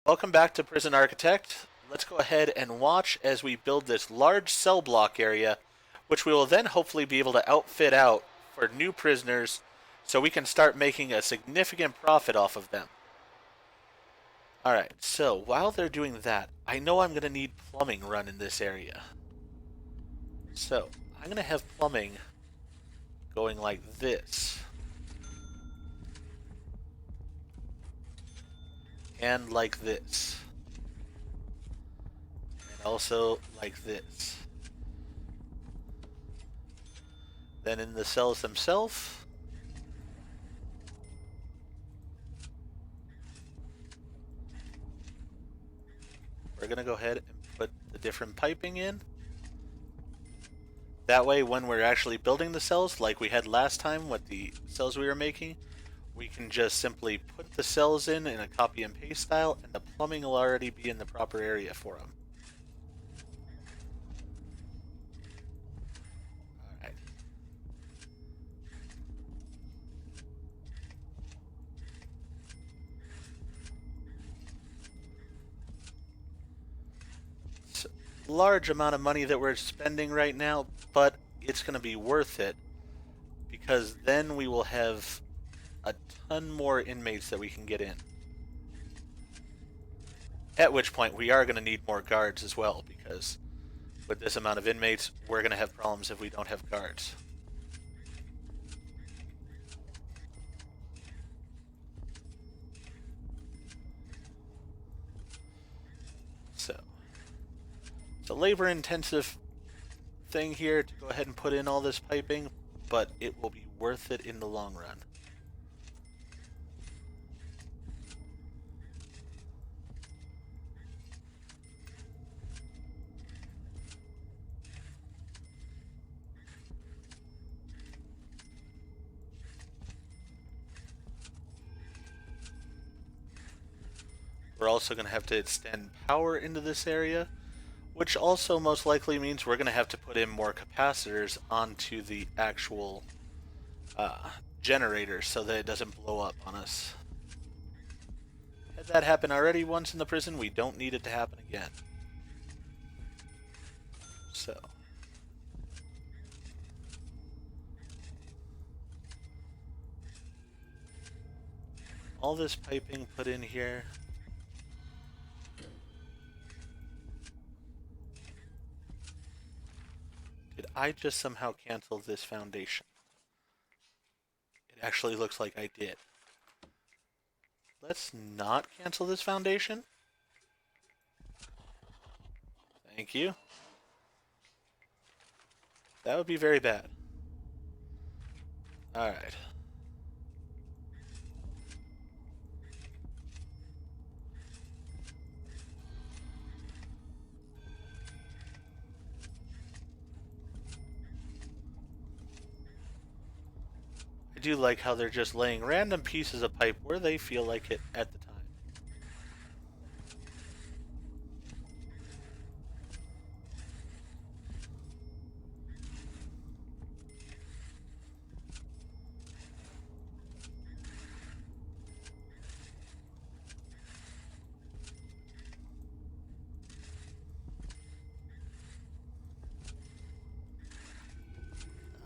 Welcome back to Prison Architect. Let's go ahead and watch as we build this large cell block area, which we will then hopefully be able to outfit out for new prisoners so we can start making a significant profit off of them. Alright, so while they're doing that, I know I'm going to need plumbing run in this area. So I'm going to have plumbing going like this. And like this. And also like this. Then in the cells themselves, we're going to go ahead and put the different piping in. That way, when we're actually building the cells, like we had last time with the cells we were making, we can just simply put the cells in a copy and paste style, and the plumbing will already be in the proper area for them. Alright. It's a large amount of money that we're spending right now, but it's going to be worth it, because then we will have a ton more inmates that we can get in. At which point, we are going to need more guards as well, because with this amount of inmates, we're going to have problems if we don't have guards. So, it's a labor-intensive thing here to go ahead and put in all this piping, but it will be worth it in the long run. We're also going to have to extend power into this area, which also most likely means we're going to have to put in more capacitors onto the actual generator so that it doesn't blow up on us. Had that happen already once in the prison, we don't need it to happen again. So, all this piping put in here. Did I just somehow cancel this foundation? It actually looks like I did. Let's not cancel this foundation. Thank you. That would be very bad. Alright. I do like how they're just laying random pieces of pipe where they feel like it at the time.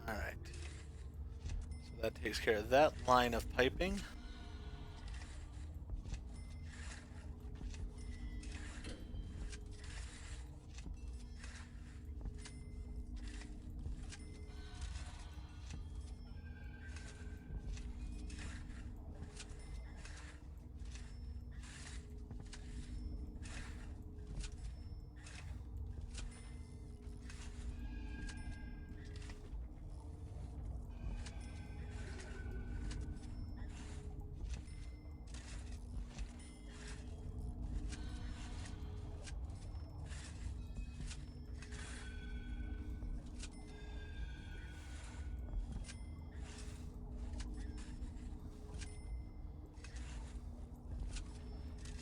Alright. So that takes care of that line of piping.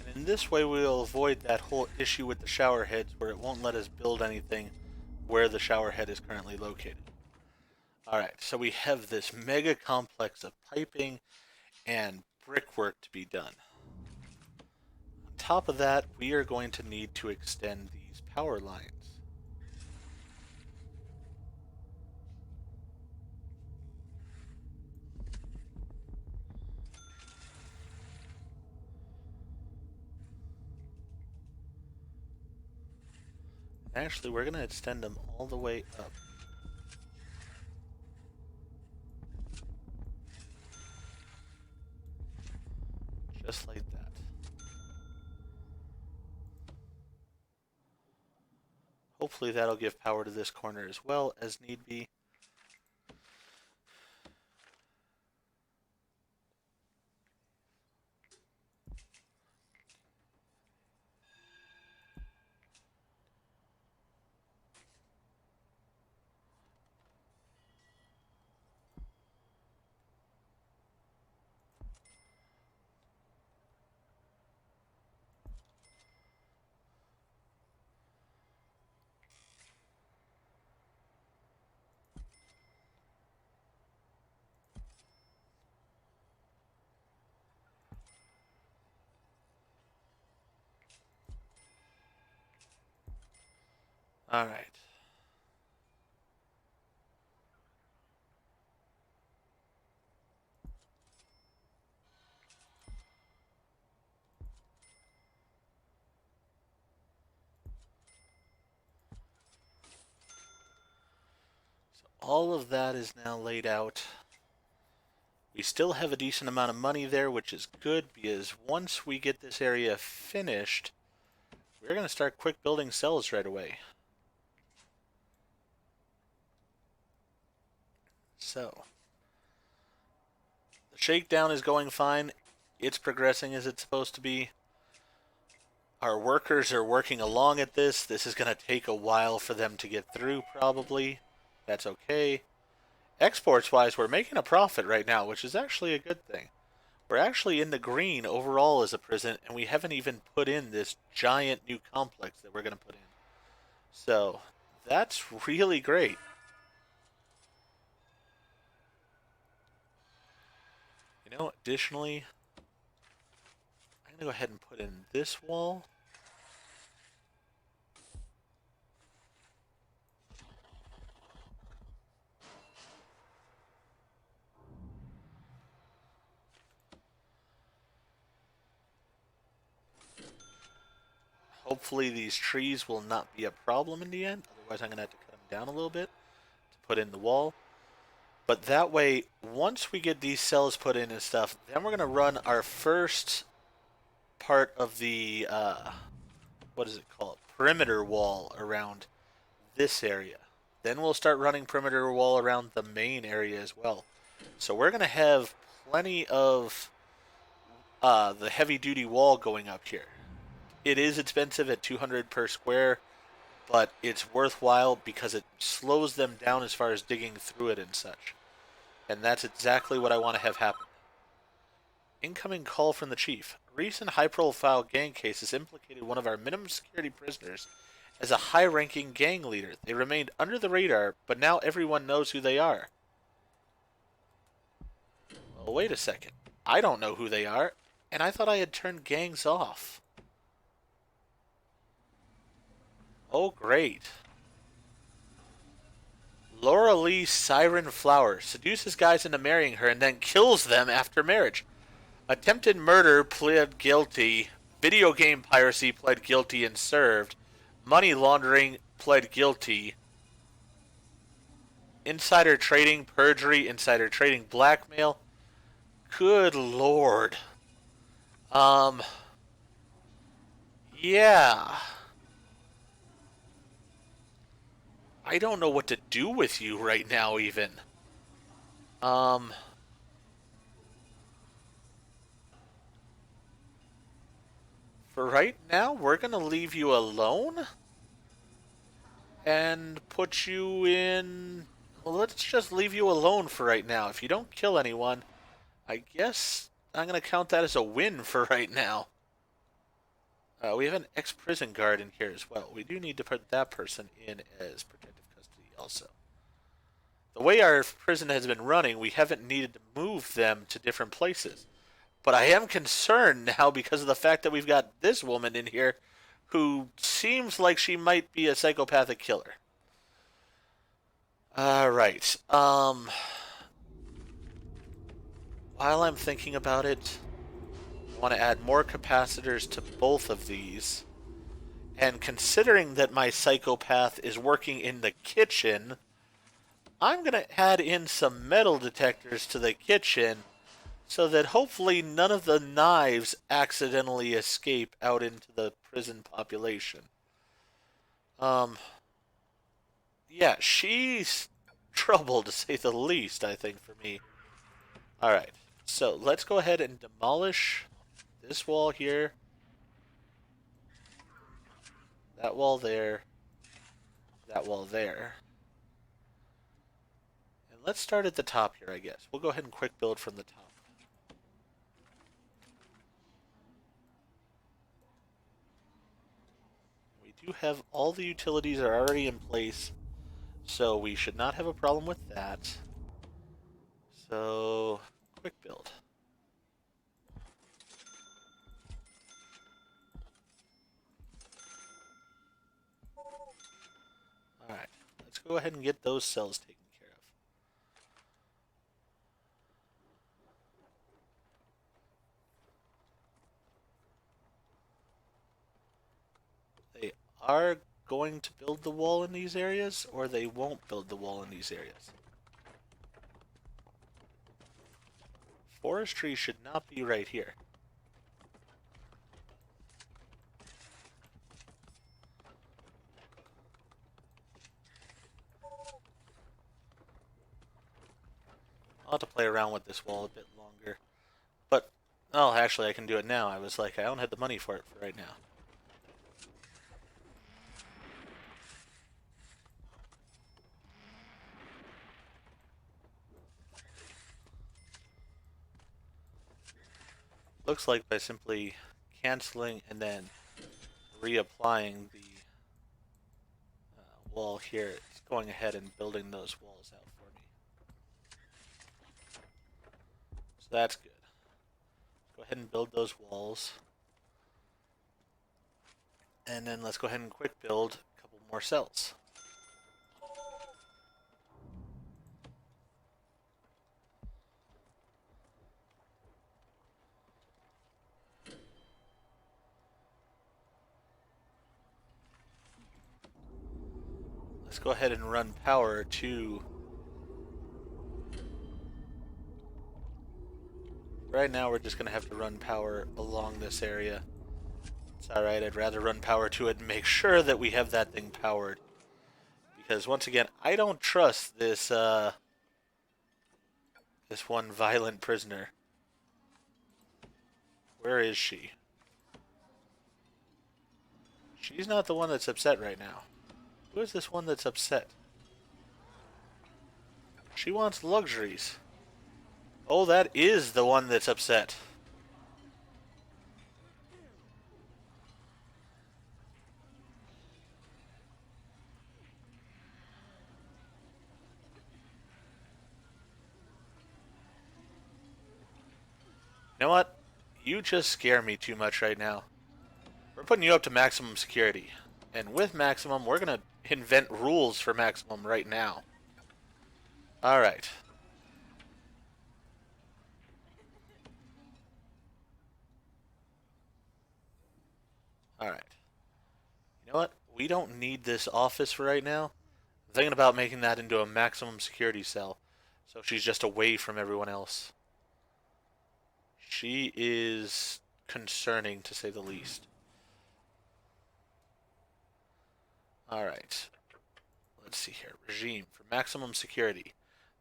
And in this way we will avoid that whole issue with the shower heads where it won't let us build anything where the shower head is currently located. Alright, so we have this mega complex of piping and brickwork to be done. top of that, we are going to need to extend these power lines. Actually, we're going to extend them all the way up. Just like that. Hopefully that'll give power to this corner as well as need be. All right. So all of that is now laid out. We still have a decent amount of money there, which is good because once we get this area finished, we're going to start quick building cells right away. So, the shakedown is going fine. It's progressing as it's supposed to be. Our workers are working along at this. This is going to take a while for them to get through, probably. That's okay. Exports-wise, we're making a profit right now, which is actually a good thing. We're actually in the green overall as a prison, and we haven't even put in this giant new complex that we're going to put in. So, that's really great. You know, additionally, I'm going to go ahead and put in this wall. Hopefully these trees will not be a problem in the end. Otherwise, I'm going to have to cut them down a little bit to put in the wall. But that way, once we get these cells put in and stuff, then we're going to run our first part of the, what is it called? Perimeter wall around this area. Then we'll start running perimeter wall around the main area as well. So we're going to have plenty of the heavy-duty wall going up here. It is expensive at 200 per square, but it's worthwhile because it slows them down as far as digging through it and such. And that's exactly what I want to have happen. Incoming call from the chief. A recent high-profile gang case has implicated one of our minimum security prisoners as a high-ranking gang leader. They remained under the radar, but now everyone knows who they are. Well, wait a second. I don't know who they are, and I thought I had turned gangs off. Oh, great. Laura Lee Siren Flower seduces guys into marrying her and then kills them after marriage. Attempted murder pled guilty. Video game piracy pled guilty and served. Money laundering pled guilty. Insider trading, perjury, insider trading, blackmail. Good lord. Yeah. I don't know what to do with you right now, even. For right now, we're gonna leave you alone and put you in. Well, let's just leave you alone for right now. If you don't kill anyone, I guess I'm gonna count that as a win for right now. We have an ex-prison guard in here as well. We do need to put that person in as protective custody also. The way our prison has been running, we haven't needed to move them to different places. But I am concerned now because of the fact that we've got this woman in here who seems like she might be a psychopathic killer. Alright. While I'm thinking about it, I want to add more capacitors to both of these. And considering that my psychopath is working in the kitchen, I'm going to add in some metal detectors to the kitchen so that hopefully none of the knives accidentally escape out into the prison population. Yeah, she's trouble to say the least, I think, for me. Alright, so let's go ahead and demolish this wall here, that wall there, that wall there. And let's start at the top here, I guess. We'll go ahead and quick build from the top. We do have all the utilities are already in place, so we should not have a problem with that. So, quick build. Alright, let's go ahead and get those cells taken care of. They are going to build the wall in these areas, or they won't build the wall in these areas. Forestry should not be right here. I'll have to play around with this wall a bit longer. But, oh, actually I can do it now. I was like, I don't have the money for it for right now. Looks like by simply canceling and then reapplying the wall here, it's going ahead and building those walls out for me. So that's good. Go ahead and build those walls. And then let's go ahead and quick build a couple more cells. Let's go ahead and run power to... Right now we're just going to have to run power along this area. It's alright, I'd rather run power to it and make sure that we have that thing powered. Because once again, I don't trust this, this one violent prisoner. Where is she? She's not the one that's upset right now. Who is this one that's upset? She wants luxuries. Oh, that is the one that's upset. You know what? You just scare me too much right now. We're putting you up to maximum security. And with maximum, we're going to invent rules for maximum right now. Alright. Alright. You know what? We don't need this office for right now. I'm thinking about making that into a maximum security cell. So she's just away from everyone else. She is concerning, to say the least. Alright. Let's see here. Regime for maximum security.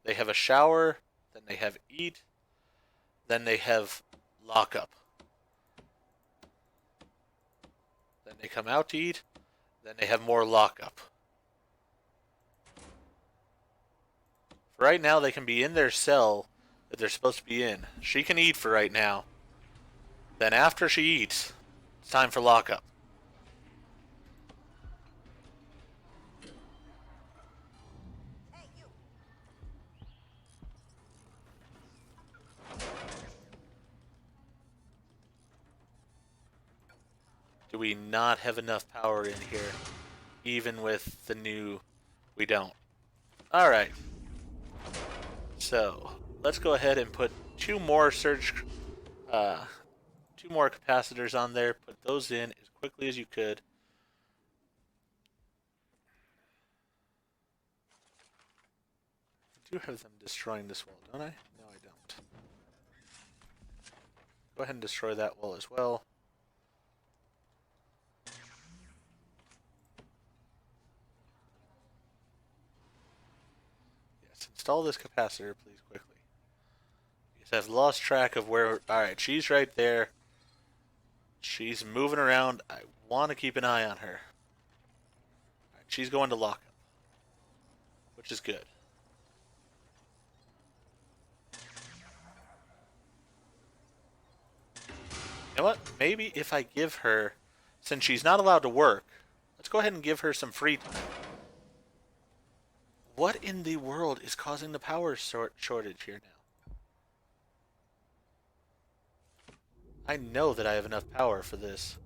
They have a shower, then they have eat, then they have lockup. Then they come out to eat, then they have more lockup. For right now, they can be in their cell that they're supposed to be in. She can eat for right now. Then after she eats, it's time for lockup. we not have enough power in here? Even with the new... We don't. Alright. So, let's go ahead and put two more capacitors on there. Put those in as quickly as you could. I do have them destroying this wall, don't I? No, I don't. Go ahead and destroy that wall as well. Yes, install this capacitor, please, quickly. Because I've lost track of where... Alright, she's right there. She's moving around. I want to keep an eye on her. Alright, she's going to lockup, which is good. You know what? Maybe if I give her... Since she's not allowed to work, let's go ahead and give her some free time. What in the world is causing the power shortage here now? I know that I have enough power for this.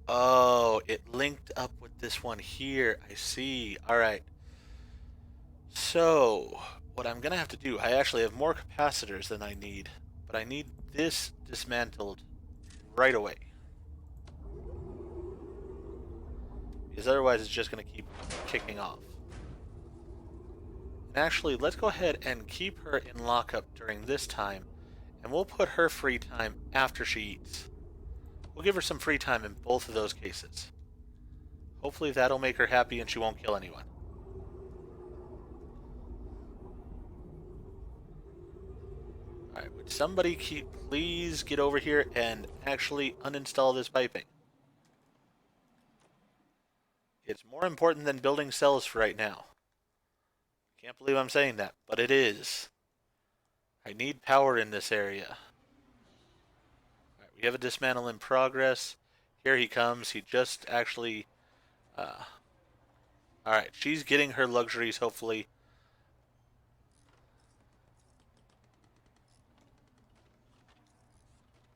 Oh, it linked up with this one here. I see. Alright. So, what I'm going to have to do, I actually have more capacitors than I need, but I need this dismantled right away. Because otherwise it's just going to keep kicking off. And actually, let's go ahead and keep her in lockup during this time, and we'll put her free time after she eats. We'll give her some free time in both of those cases. Hopefully that'll make her happy and she won't kill anyone. Alright, would somebody please get over here and actually uninstall this piping? It's more important than building cells for right now. Can't believe I'm saying that, but it is. I need power in this area. Alright, we have a dismantle in progress. Here he comes. He just actually... Alright, she's getting her luxuries, hopefully.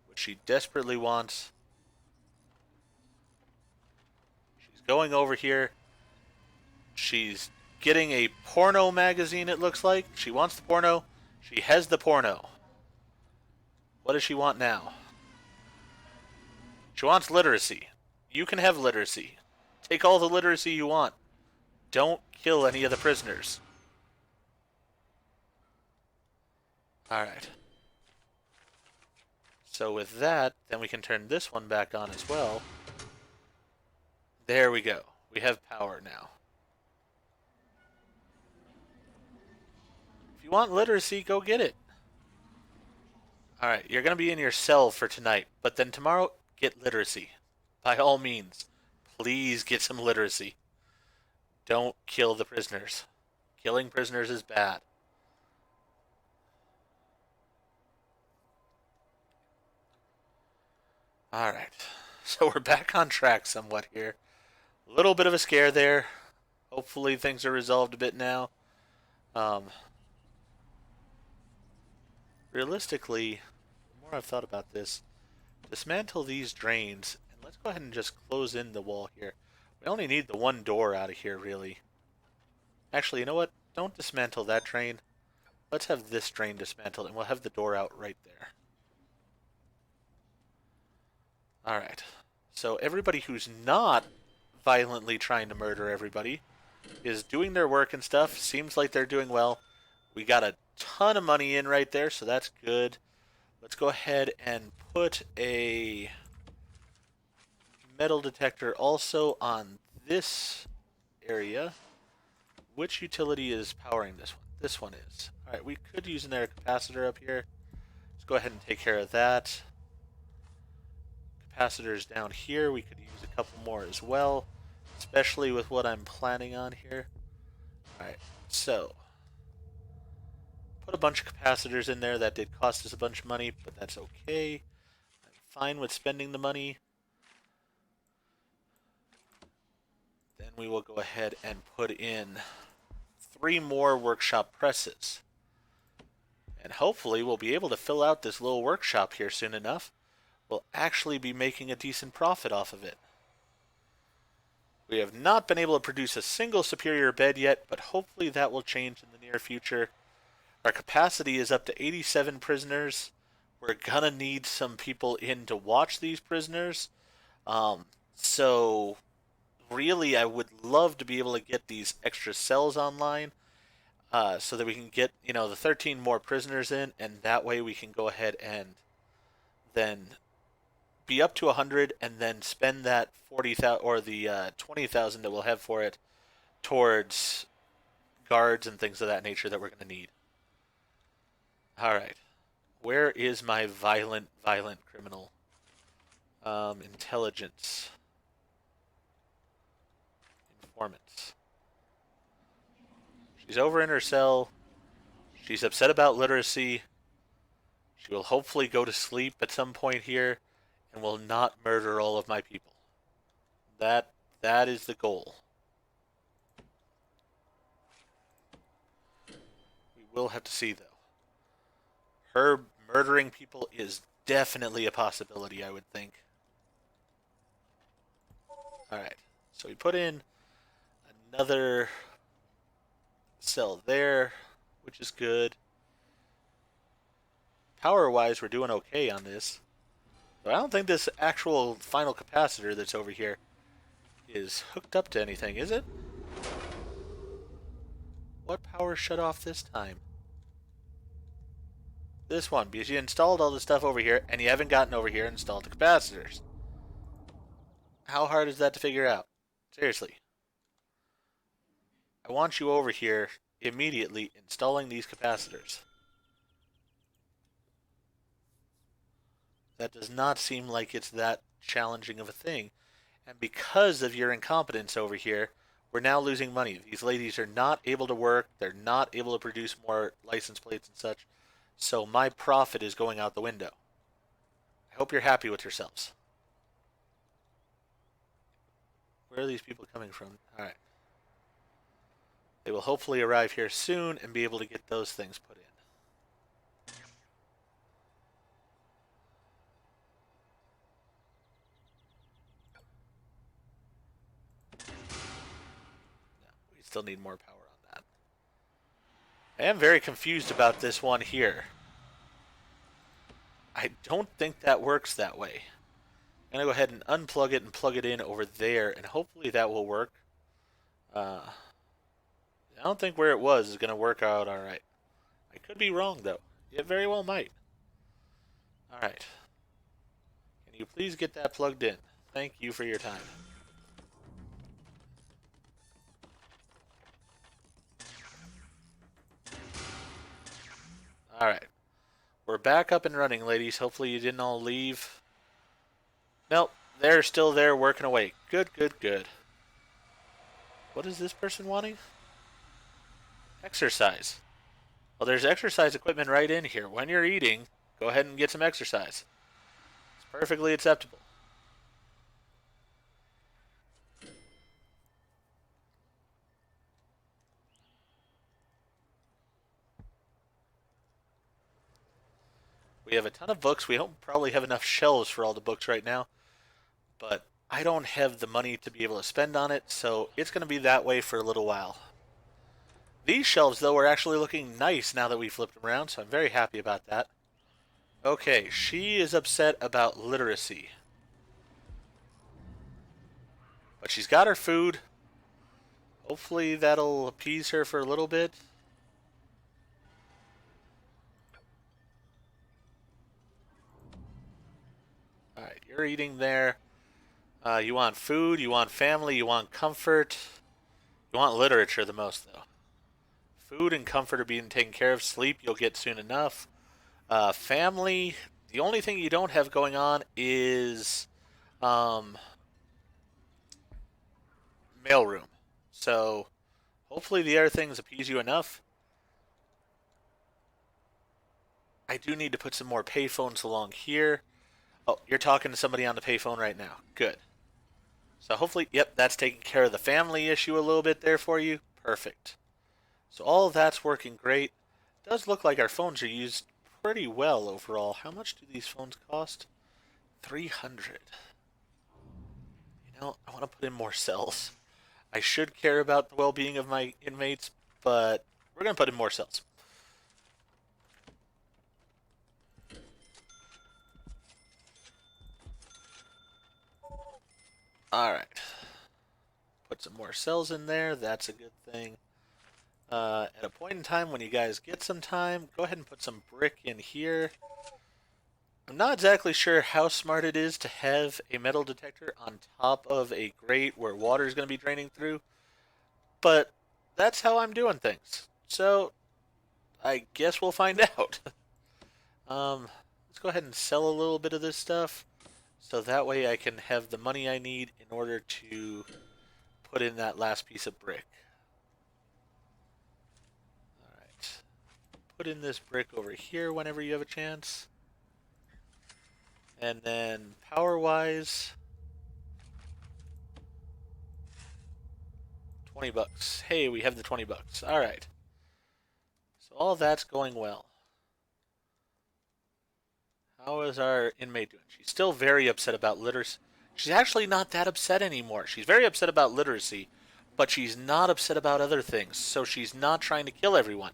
Which she desperately wants. She's going over here. She's getting a porno magazine, it looks like. She wants the porno. She has the porno. What does she want now? She wants literacy. You can have literacy. Take all the literacy you want. Don't kill any of the prisoners. Alright. So with that, then we can turn this one back on as well. There we go. We have power now. If you want literacy, go get it. Alright, you're going to be in your cell for tonight, but then tomorrow, get literacy. By all means, please get some literacy. Don't kill the prisoners. Killing prisoners is bad. Alright, so we're back on track somewhat here. A little bit of a scare there. Hopefully things are resolved a bit now. Realistically, the more I've thought about this, dismantle these drains, and let's go ahead and just close in the wall here. We only need the one door out of here, really. Actually, you know what? Don't dismantle that drain. Let's have this drain dismantled, and we'll have the door out right there. Alright. So everybody who's not violently trying to murder everybody is doing their work and stuff. Seems like they're doing well. We got a ton of money in right there, so that's good. Let's go ahead and put a metal detector also on this area. Which utility is powering this one? This one is. Alright, we could use another capacitor up here. Let's go ahead and take care of that. Capacitors down here, we could use a couple more as well, especially with what I'm planning on here. Alright, so put a bunch of capacitors in there. That did cost us a bunch of money, but that's okay. I'm fine with spending the money. Then we will go ahead and put in 3 more workshop presses. And hopefully we'll be able to fill out this little workshop here soon enough. We'll actually be making a decent profit off of it. We have not been able to produce a single superior bed yet, but hopefully that will change in the near future. Our capacity is up to 87 prisoners. We're gonna need some people in to watch these prisoners. So really, I would love to be able to get these extra cells online, so that we can get, the 13 more prisoners in, and that way we can go ahead and then be up to 100, and then spend that 40,000 or the 20,000 that we'll have for it towards guards and things of that nature that we're going to need. All right, where is my violent criminal? Intelligence, informants. She's over in her cell. She's upset about literacy. She will hopefully go to sleep at some point here and will not murder all of my people. That is the goal. We will have to see, though. Her murdering people is definitely a possibility, I would think. Alright, so we put in another cell there, which is good. Power-wise, we're doing okay on this. But I don't think this actual final capacitor that's over here is hooked up to anything, is it? What power shut off this time? This one, because you installed all the stuff over here, and you haven't gotten over here and installed the capacitors. How hard is that to figure out? Seriously. I want you over here immediately installing these capacitors. That does not seem like it's that challenging of a thing. And because of your incompetence over here, we're now losing money. These ladies are not able to work. They're not able to produce more license plates and such. So my profit is going out the window. I hope you're happy with yourselves. Where are these people coming from? Alright. They will hopefully arrive here soon and be able to get those things put in. We still need more power on that. I am very confused about this one here. I don't think that works that way. I'm going to go ahead and unplug it and plug it in over there, and hopefully that will work. I don't think where it was is going to work out alright. I could be wrong, though. It very well might. Alright. Can you please get that plugged in? Thank you for your time. Alright. We're back up and running, ladies. Hopefully you didn't all leave. Nope. They're still there working away. Good, good, good. What is this person wanting? Exercise. Well, there's exercise equipment right in here. When you're eating, go ahead and get some exercise. It's perfectly acceptable. We have a ton of books. We don't probably have enough shelves for all the books right now, but I don't have the money to be able to spend on it, so it's going to be that way for a little while. These shelves, though, are actually looking nice now that we flipped them around, so I'm very happy about that. Okay, she is upset about literacy. But she's got her food. Hopefully that'll appease her for a little bit. Alright, you're eating there. You want food, you want family, you want comfort. You want literature the most, though. Food and comfort are being taken care of. Sleep you'll get soon enough. Family, the only thing you don't have going on is mailroom. So hopefully the other things appease you enough. I do need to put some more payphones along here. Oh, you're talking to somebody on the payphone right now. Good. So hopefully, yep, that's taking care of the family issue a little bit there for you. Perfect. So all of that's working great. does look like our phones are used pretty well overall. How much do these phones cost? 300. You know, I want to put in more cells. I should care about the well-being of my inmates, but we're going to put in more cells. Alright. Put some more cells in there. That's a good thing. At a point in time when you guys get some time, go ahead and put some brick in here. I'm not exactly sure how smart it is to have a metal detector on top of a grate where water is going to be draining through, but that's how I'm doing things. So, I guess we'll find out. Let's go ahead and sell a little bit of this stuff, so that way I can have the money I need in order to put in that last piece of brick. Alright. Put in this brick over here whenever you have a chance. And then power-wise, 20 bucks. Hey, we have the 20 bucks. Alright. So all that's going well. How is our inmate doing? She's still very upset about literacy. She's actually not that upset anymore. She's very upset about literacy, but she's not upset about other things. So she's not trying to kill everyone.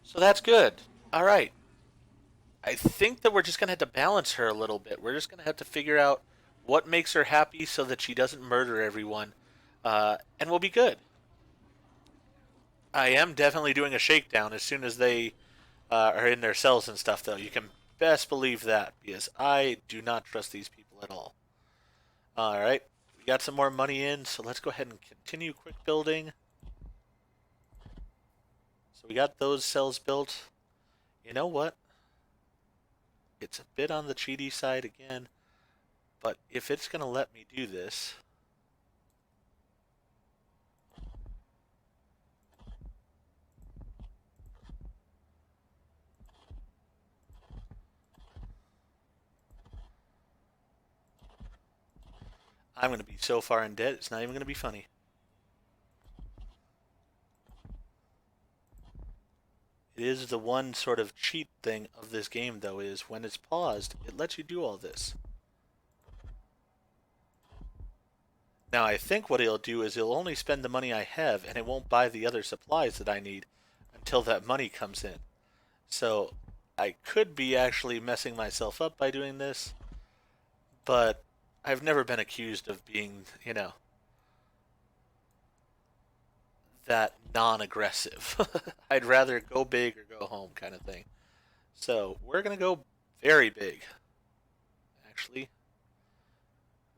So that's good. Alright. I think that we're just going to have to balance her a little bit. We're just going to have to figure out what makes her happy so that she doesn't murder everyone. And we'll be good. I am definitely doing a shakedown as soon as they are in their cells and stuff, though. You can best believe that, because I do not trust these people at all. Alright, we got some more money in, so let's go ahead and continue quick building. So we got those cells built. You know what? It's a bit on the cheaty side again, but if it's going to let me do this... I'm going to be so far in debt, it's not even going to be funny. It is the one sort of cheat thing of this game, though, is when it's paused, it lets you do all this. Now, I think what it'll do is it'll only spend the money I have, and it won't buy the other supplies that I need until that money comes in. So, I could be actually messing myself up by doing this, but I've never been accused of being, you know, that non-aggressive. I'd rather go big or go home kind of thing. So we're going to go very big. Actually,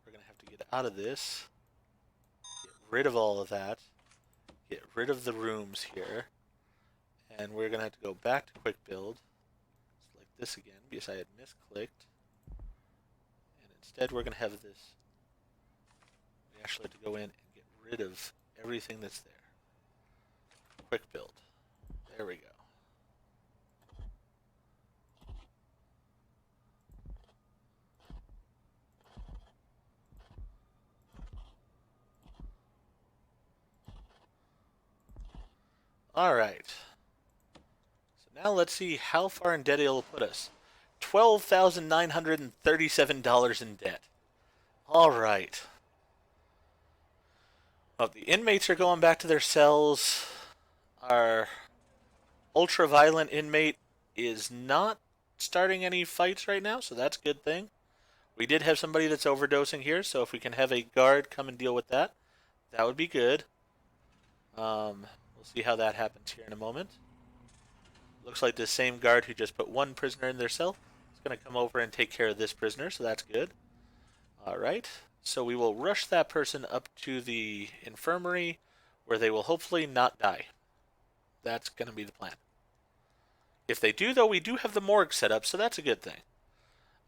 we're going to have to get out of this. Get rid of all of that. Get rid of the rooms here. And we're going to have to go back to quick build. Select this again because I had misclicked. And instead we're going to have this. We actually have to go in and get rid of everything that's there. Quick build. There we go. Alright. So now let's see how far in debt it'll put us. $12,937 in debt. Alright. Well, the inmates are going back to their cells. Our ultra-violent inmate is not starting any fights right now, so that's a good thing. We did have somebody that's overdosing here, so if we can have a guard come and deal with that, that would be good. We'll see how that happens here in a moment. Looks like the same guard who just put one prisoner in their cell is going to come over and take care of this prisoner, so that's good. Alright, so we will rush that person up to the infirmary, where they will hopefully not die. That's going to be the plan. If they do, though, we do have the morgue set up, so that's a good thing.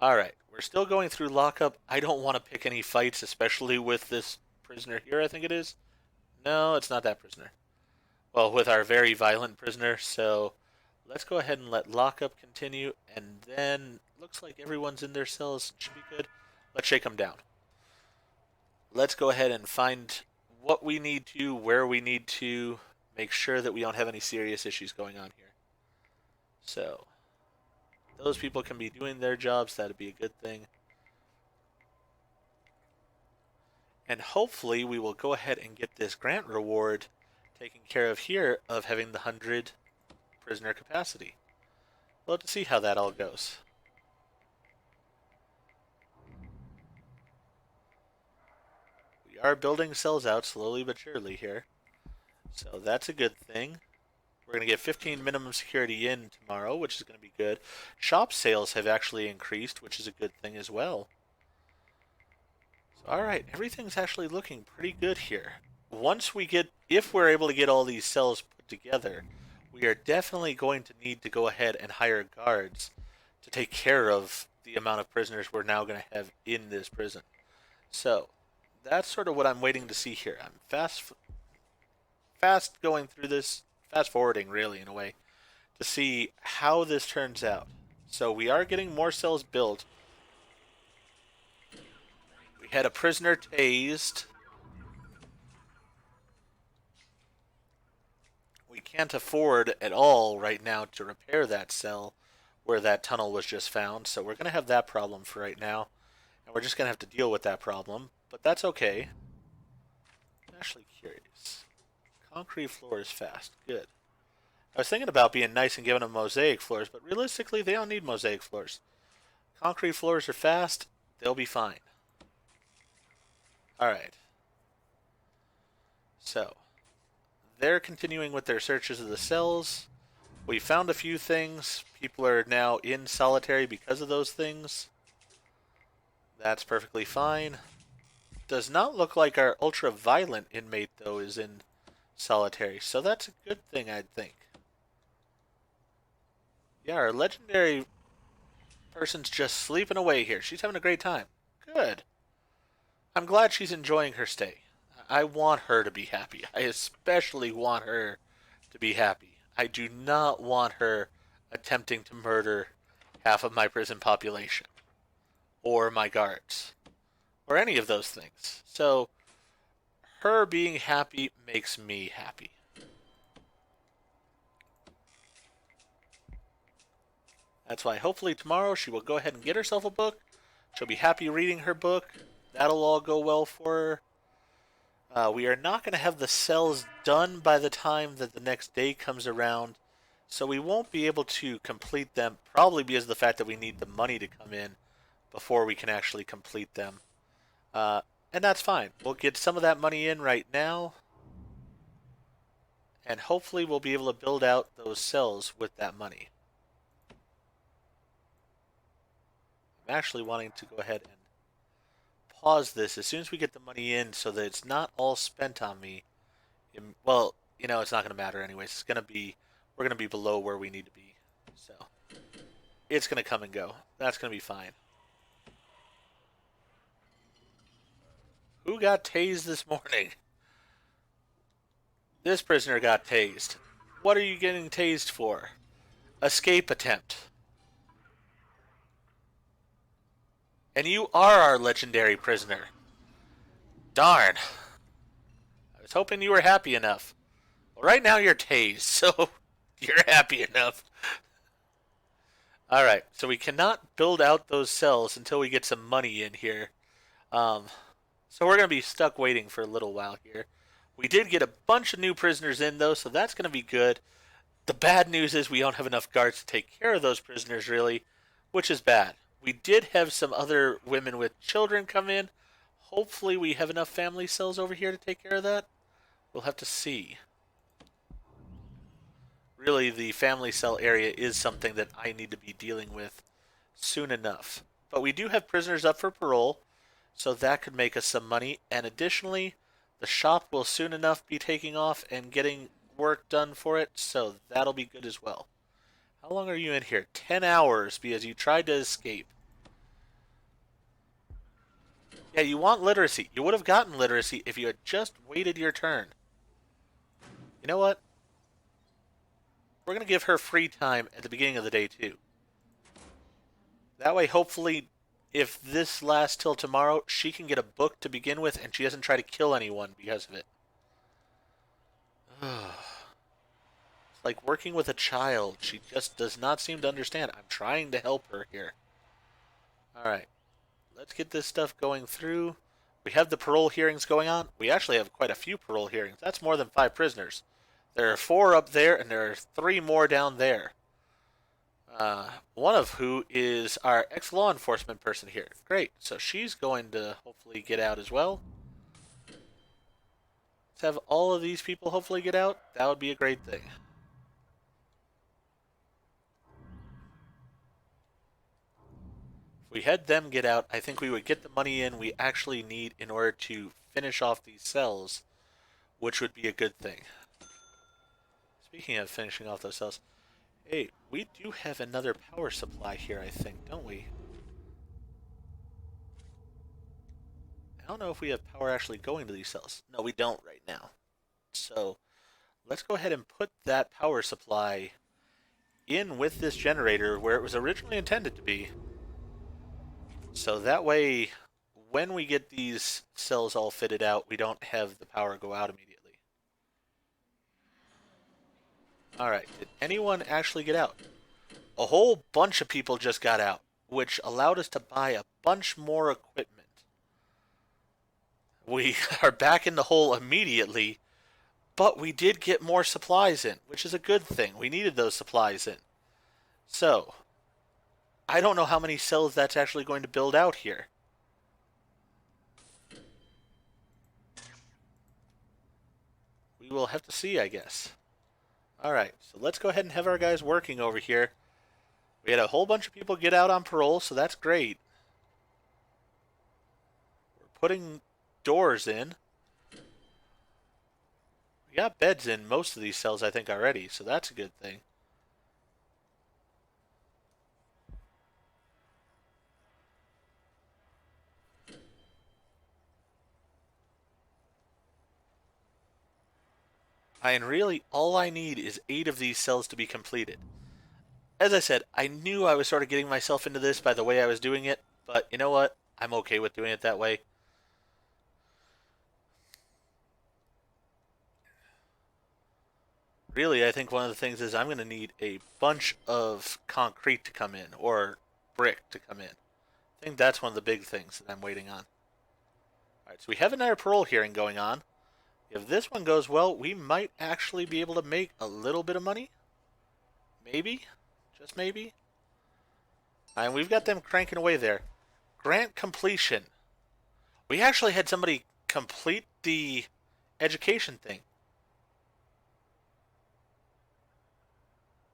Alright, we're still going through lockup. I don't want to pick any fights, especially with this prisoner here, I think it is. No, it's not that prisoner. Well, with our very violent prisoner, so let's go ahead and let lockup continue, and then looks like everyone's in their cells. Should be good. Let's shake them down. Let's go ahead and find what we need to, where we need to, make sure that we don't have any serious issues going on here. So those people can be doing their jobs. That'd be a good thing. And hopefully we will go ahead and get this grant reward taken care of here of having the 100 prisoner capacity. We'll have to see how that all goes. We are building cells out slowly but surely here. So that's a good thing. We're going to get 15 minimum security in tomorrow, which is going to be good. Shop sales have actually increased, which is a good thing as well. So, alright, everything's actually looking pretty good here. If we're able to get all these cells put together, we are definitely going to need to go ahead and hire guards to take care of the amount of prisoners we're now going to have in this prison. So, that's sort of what I'm waiting to see here. I'm fast going through this, fast forwarding really in a way, to see how this turns out. So we are getting more cells built. We had a prisoner tased. We can't afford at all right now to repair that cell where that tunnel was just found, so we're going to have that problem for right now. And we're just going to have to deal with that problem, but that's okay. I'm actually curious. Concrete floor is fast. Good. I was thinking about being nice and giving them mosaic floors, but realistically, they don't need mosaic floors. Concrete floors are fast. They'll be fine. Alright. So, they're continuing with their searches of the cells. We found a few things. People are now in solitary because of those things. That's perfectly fine. Does not look like our ultra-violent inmate, though, is in solitary. So that's a good thing, I'd think. Yeah, our legendary person's just sleeping away here. She's having a great time. Good. I'm glad she's enjoying her stay. I want her to be happy. I especially want her to be happy. I do not want her attempting to murder half of my prison population. Or my guards. Or any of those things. So, her being happy makes me happy. That's why hopefully tomorrow she will go ahead and get herself a book. She'll be happy reading her book. That'll all go well for her. We are not going to have the cells done by the time that the next day comes around. So we won't be able to complete them. Probably because of the fact that we need the money to come in before we can actually complete them. And that's fine. We'll get some of that money in right now. And hopefully we'll be able to build out those cells with that money. I'm actually wanting to go ahead and pause this as soon as we get the money in so that it's not all spent on me. Well, you know, it's not going to matter anyways. We're going to be below where we need to be. So, it's going to come and go. That's going to be fine. Who got tased this morning? This prisoner got tased. What are you getting tased for? Escape attempt. And you are our legendary prisoner. Darn. I was hoping you were happy enough. Well, right now you're tased, so you're happy enough. Alright, so we cannot build out those cells until we get some money in here. So we're going to be stuck waiting for a little while here. We did get a bunch of new prisoners in, though, so that's going to be good. The bad news is we don't have enough guards to take care of those prisoners, really, which is bad. We did have some other women with children come in. Hopefully we have enough family cells over here to take care of that. We'll have to see. Really, the family cell area is something that I need to be dealing with soon enough. But we do have prisoners up for parole, so that could make us some money. And additionally, the shop will soon enough be taking off and getting work done for it, so that'll be good as well. How long are you in here? 10 hours because you tried to escape. Yeah, you want literacy. You would have gotten literacy if you had just waited your turn. You know what? We're going to give her free time at the beginning of the day, too. That way, hopefully, if this lasts till tomorrow, she can get a book to begin with, and she doesn't try to kill anyone because of it. So like working with a child. She just does not seem to understand. I'm trying to help her here. Alright, let's get this stuff going through. We have the parole hearings going on. We actually have quite a few parole hearings. That's more than 5 prisoners. There are 4 up there, and there are 3 more down there. One of who is our ex-law enforcement person here. Great. So she's going to hopefully get out as well. Let's have all of these people hopefully get out. That would be a great thing. If we had them get out, I think we would get the money in we actually need in order to finish off these cells, which would be a good thing. Speaking of finishing off those cells, hey, we do have another power supply here, I think, don't we? I don't know if we have power actually going to these cells. No, we don't right now. So let's go ahead and put that power supply in with this generator where it was originally intended to be. So that way, when we get these cells all fitted out, we don't have the power go out immediately. Alright, did anyone actually get out? A whole bunch of people just got out, which allowed us to buy a bunch more equipment. We are back in the hole immediately, but we did get more supplies in, which is a good thing. We needed those supplies in. So, I don't know how many cells that's actually going to build out here. We will have to see, I guess. Alright, so let's go ahead and have our guys working over here. We had a whole bunch of people get out on parole, so that's great. We're putting doors in. We got beds in most of these cells, I think, already, so that's a good thing. And really, all I need is 8 of these cells to be completed. As I said, I knew I was sort of getting myself into this by the way I was doing it, but you know what? I'm okay with doing it that way. Really, I think one of the things is I'm going to need a bunch of concrete to come in, or brick to come in. I think that's one of the big things that I'm waiting on. Alright, so we have another parole hearing going on. If this one goes well, we might actually be able to make a little bit of money. Maybe. Just maybe. And we've got them cranking away there. Grant completion. We actually had somebody complete the education thing.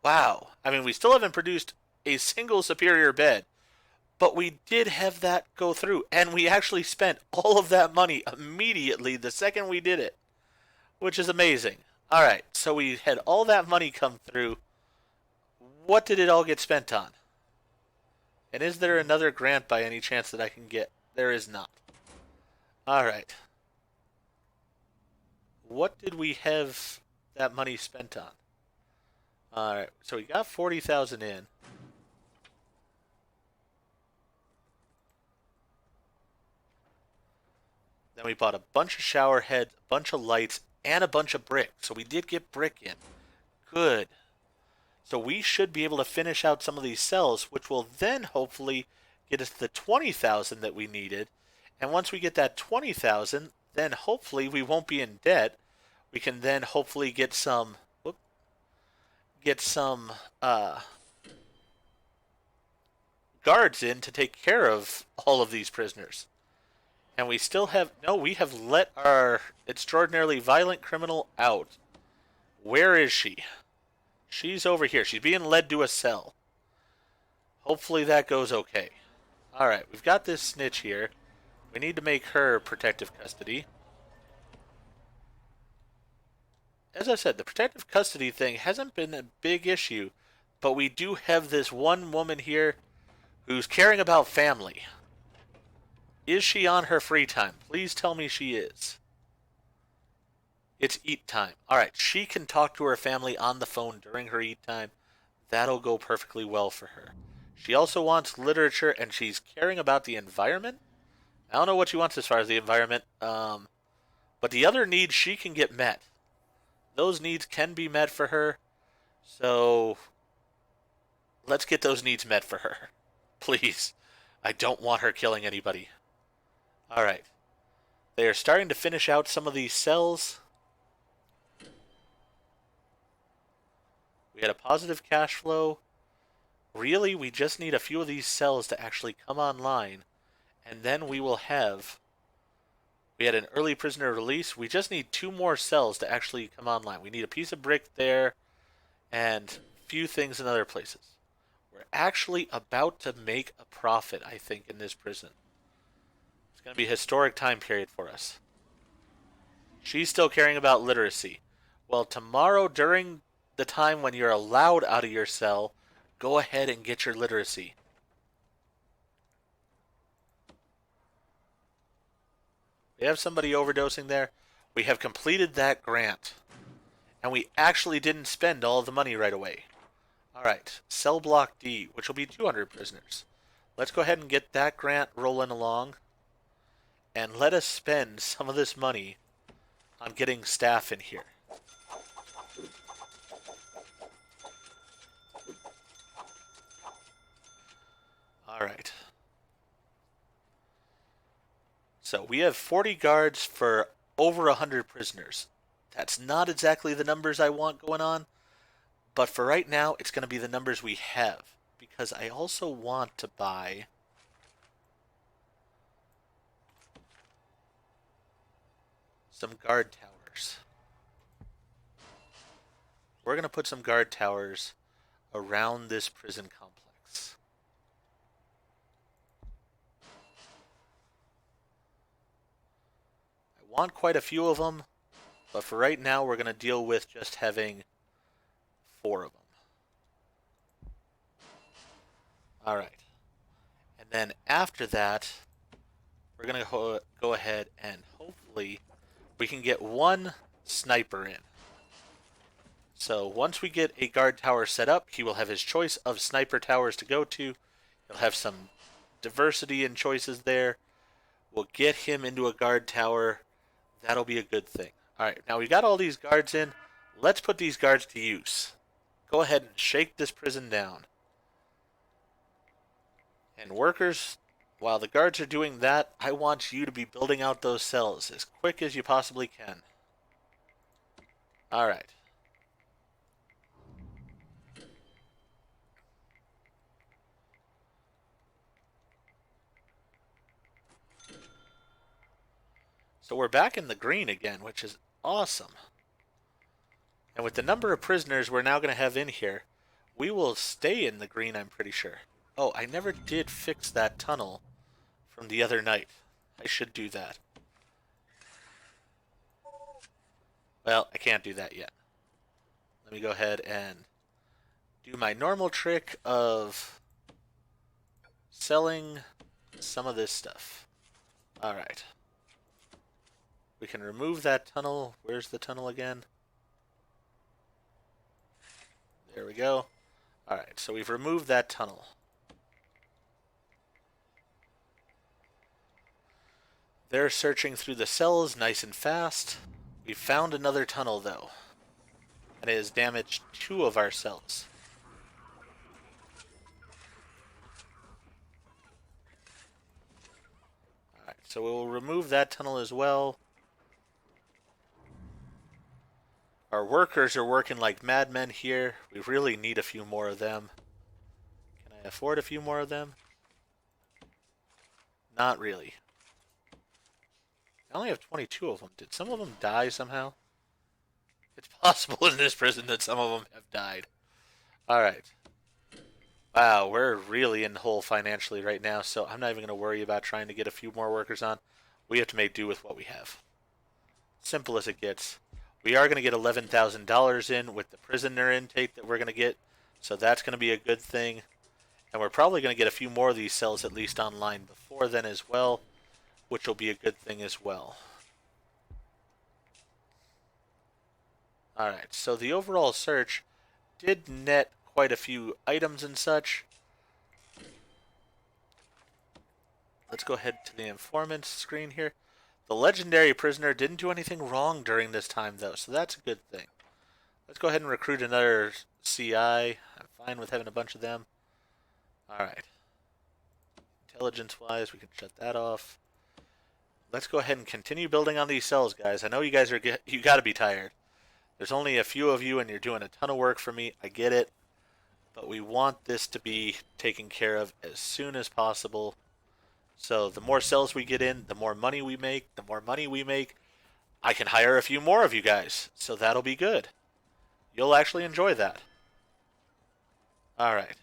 Wow. I mean, we still haven't produced a single superior bed, but we did have that go through, and we actually spent all of that money immediately the second we did it, which is amazing. Alright, so we had all that money come through. What did it all get spent on? And is there another grant by any chance that I can get? There is not. Alright. What did we have that money spent on? Alright, so we got 40,000 in. Then we bought a bunch of shower heads, a bunch of lights, and a bunch of brick. So we did get brick in. Good. So we should be able to finish out some of these cells, which will then hopefully get us the 20,000 that we needed. And once we get that 20,000, then hopefully we won't be in debt. We can then hopefully get some guards in to take care of all of these prisoners. And we still have, no, we have let our extraordinarily violent criminal out. Where is she? She's over here. She's being led to a cell. Hopefully that goes okay. Alright, we've got this snitch here. We need to make her protective custody. As I said, the protective custody thing hasn't been a big issue, but we do have this one woman here who's caring about family. Is she on her free time? Please tell me she is. It's eat time. Alright, she can talk to her family on the phone during her eat time. That'll go perfectly well for her. She also wants literature, and she's caring about the environment. I don't know what she wants as far as the environment, but the other needs she can get met. Those needs can be met for her. So let's get those needs met for her. Please. I don't want her killing anybody. Alright. They are starting to finish out some of these cells. We had a positive cash flow. Really, we just need a few of these cells to actually come online. And then we will have... We had an early prisoner release. We just need 2 more cells to actually come online. We need a piece of brick there and a few things in other places. We're actually about to make a profit, I think, in this prison. It's going to be a historic time period for us. She's still caring about literacy. Well, tomorrow, during the time when you're allowed out of your cell, go ahead and get your literacy. We have somebody overdosing there. We have completed that grant. And we actually didn't spend all of the money right away. Alright, cell block D, which will be 200 prisoners. Let's go ahead and get that grant rolling along. And let us spend some of this money on getting staff in here. Alright. So we have 40 guards for over 100 prisoners. That's not exactly the numbers I want going on, but for right now, it's going to be the numbers we have. Because I also want to buy some guard towers. We're going to put some guard towers around this prison complex. I want quite a few of them, but for right now, we're going to deal with just having 4 of them. Alright. And then after that, we're going to go ahead and hopefully we can get 1 sniper in. So once we get a guard tower set up, he will have his choice of sniper towers to go to. He'll have some diversity in choices there. We'll get him into a guard tower. That'll be a good thing. Alright, now we got all these guards in. Let's put these guards to use. Go ahead and shake this prison down. And workers, while the guards are doing that, I want you to be building out those cells as quick as you possibly can. Alright. So we're back in the green again, which is awesome. And with the number of prisoners we're now going to have in here, we will stay in the green, I'm pretty sure. Oh, I never did fix that tunnel from the other night. I should do that. Well, I can't do that yet. Let me go ahead and do my normal trick of selling some of this stuff. Alright. We can remove that tunnel. Where's the tunnel again? There we go. Alright, so we've removed that tunnel. They're searching through the cells nice and fast. We found another tunnel, though. And it has damaged 2 of our cells. Alright, so we'll remove that tunnel as well. Our workers are working like madmen here. We really need a few more of them. Can I afford a few more of them? Not really. I only have 22 of them. Did some of them die somehow? It's possible in this prison that some of them have died. Alright. Wow, we're really in the hole financially right now, so I'm not even going to worry about trying to get a few more workers on. We have to make do with what we have. Simple as it gets. We are going to get $11,000 in with the prisoner intake that we're going to get, so that's going to be a good thing. And we're probably going to get a few more of these cells at least online before then as well, which will be a good thing as well. Alright, so the overall search did net quite a few items and such. Let's go ahead to the informant screen here. The legendary prisoner didn't do anything wrong during this time, though, so that's a good thing. Let's go ahead and recruit another CI. I'm fine with having a bunch of them. Alright. Intelligence-wise, we can shut that off. Let's go ahead and continue building on these cells, guys. I know you guys are you got to be tired. There's only a few of you, and you're doing a ton of work for me. I get it. But we want this to be taken care of as soon as possible. So the more cells we get in, the more money we make. The more money we make, I can hire a few more of you guys. So that'll be good. You'll actually enjoy that. Alright.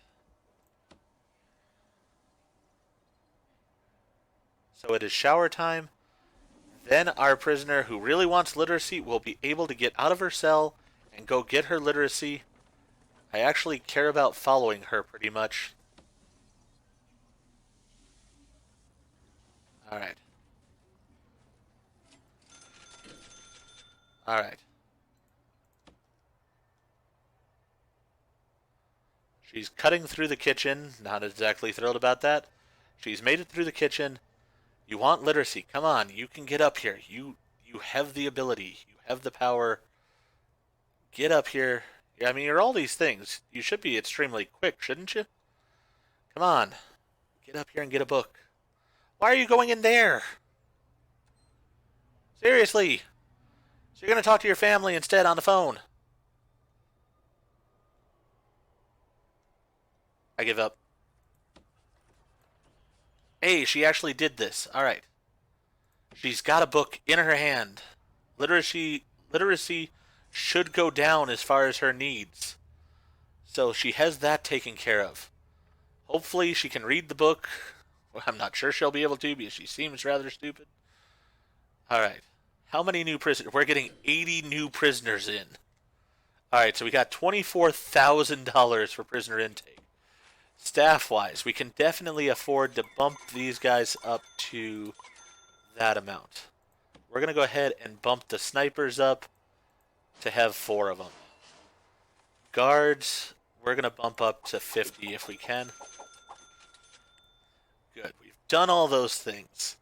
So it is shower time. Then our prisoner who really wants literacy will be able to get out of her cell and go get her literacy. I actually care about following her pretty much. Alright. Alright. She's cutting through the kitchen. Not exactly thrilled about that. She's made it through the kitchen. You want literacy. Come on, you can get up here. You have the ability. You have the power. Get up here. I mean, you're all these things. You should be extremely quick, shouldn't you? Come on. Get up here and get a book. Why are you going in there? Seriously. So you're going to talk to your family instead on the phone. I give up. Hey, she actually did this. Alright. She's got a book in her hand. Literacy should go down as far as her needs. So she has that taken care of. Hopefully she can read the book. Well, I'm not sure she'll be able to because she seems rather stupid. Alright. How many new prisoners? We're getting 80 new prisoners in. Alright, so we got $24,000 for prisoner intake. Staff-wise, we can definitely afford to bump these guys up to that amount. We're going to go ahead and bump the snipers up to have 4 of them. Guards, we're going to bump up to 50 if we can. Good. We've done all those things.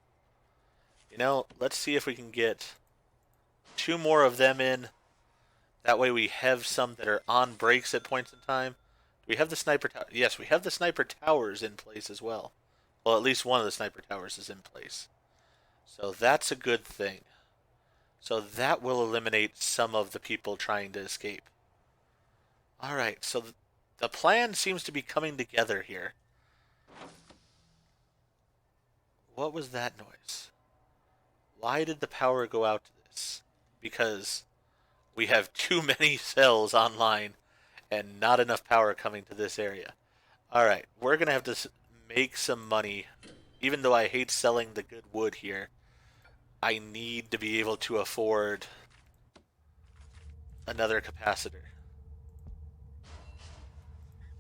You know, let's see if we can get 2 more of them in. That way we have some that are on breaks at points in time. Do we have the sniper tower? Yes, we have the sniper towers in place as well. Well, at least one of the sniper towers is in place. So that's a good thing. So that will eliminate some of the people trying to escape. Alright, so the plan seems to be coming together here. What was that noise? Why did the power go out to this? Because we have too many cells online and not enough power coming to this area. Alright, we're going to have to make some money. Even though I hate selling the good wood here, I need to be able to afford another capacitor.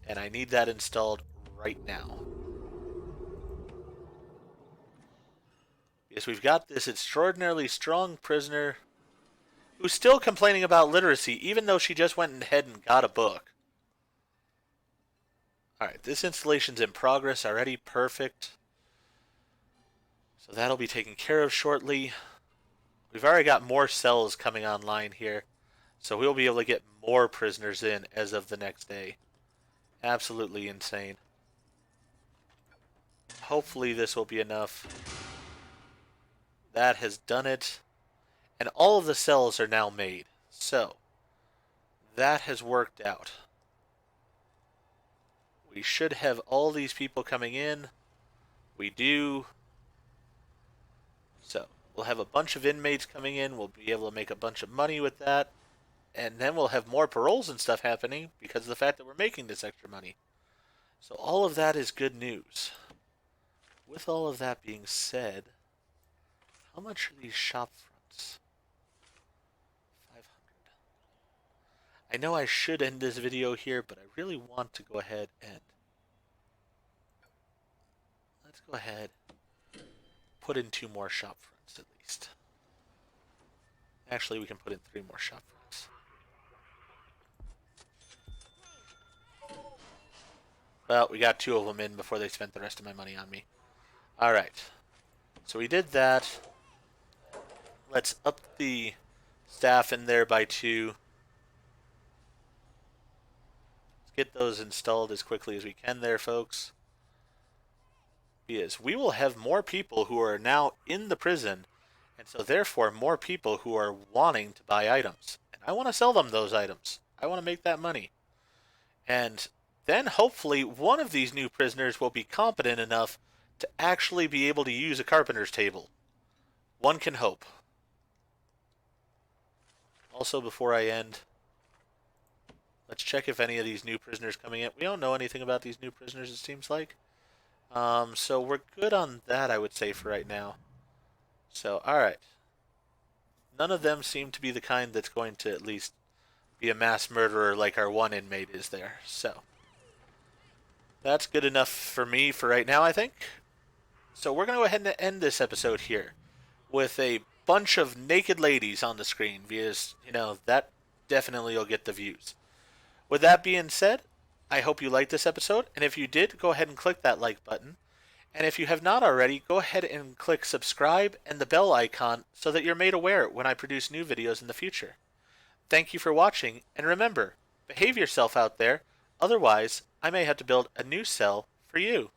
And I need that installed right now. Yes, we've got this extraordinarily strong prisoner who's still complaining about literacy, even though she just went ahead and got a book. Alright, this installation's in progress already. Perfect. So that'll be taken care of shortly. We've already got more cells coming online here, so we'll be able to get more prisoners in as of the next day. Absolutely insane. Hopefully this will be enough. That has done it. And all of the cells are now made. So, that has worked out. We should have all these people coming in. We do. So, we'll have a bunch of inmates coming in. We'll be able to make a bunch of money with that. And then we'll have more paroles and stuff happening because of the fact that we're making this extra money. So, all of that is good news. With all of that being said, how much are these shop fronts? I know I should end this video here, but I really want to go ahead and let's go ahead put in 2 more shop fronts at least. Actually, we can put in 3 more shop fronts. Well, we got 2 of them in before they spent the rest of my money on me. Alright. So we did that. Let's up the staff in there by 2. get those installed as quickly as we can there, folks. Is we will have more people who are now in the prison, and so therefore more people who are wanting to buy items. And I want to sell them those items. I want to make that money. And then hopefully one of these new prisoners will be competent enough to actually be able to use a carpenter's table. One can hope. Also, before I end, let's check if any of these new prisoners coming in. We don't know anything about these new prisoners, it seems like. So we're good on that, I would say, for right now. So, alright. None of them seem to be the kind that's going to at least be a mass murderer like our one inmate is there. So, that's good enough for me for right now, I think. So we're going to go ahead and end this episode here with a bunch of naked ladies on the screen because, that definitely will get the views. With that being said, I hope you liked this episode, and if you did, go ahead and click that like button. And if you have not already, go ahead and click subscribe and the bell icon so that you're made aware when I produce new videos in the future. Thank you for watching, and remember, behave yourself out there, otherwise I may have to build a new cell for you.